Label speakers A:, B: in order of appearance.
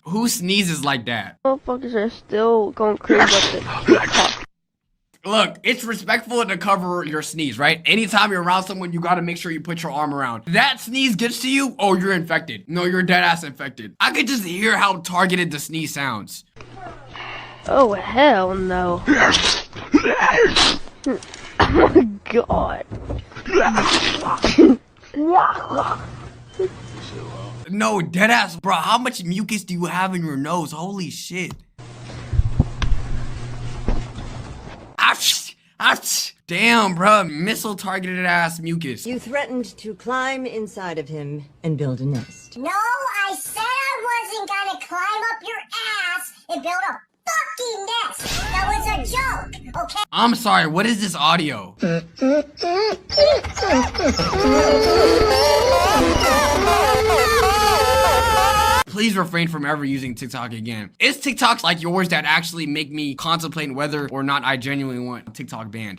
A: Who sneezes like that?
B: Motherfuckers are still going crazy up the TikTok.
A: Look, it's respectful to cover your sneeze, right? Anytime you're around someone, you gotta make sure you put your arm around. That sneeze gets to you, oh, you're infected. No, you're dead ass infected. I could just hear how targeted the sneeze sounds.
B: Oh, hell no. Oh my god.
A: No, dead ass, bro. How much mucus do you have in your nose? Holy shit. Ouch! Ouch! Damn, bro. Missile targeted ass mucus.
C: You threatened to climb inside of him and build a nest.
D: No, I said I wasn't gonna climb up your ass and build a fucking nest. That was a joke, okay?
A: I'm sorry, what is this audio? Please refrain from ever using TikTok again. It's TikToks like yours that actually make me contemplate whether or not I genuinely want TikTok banned.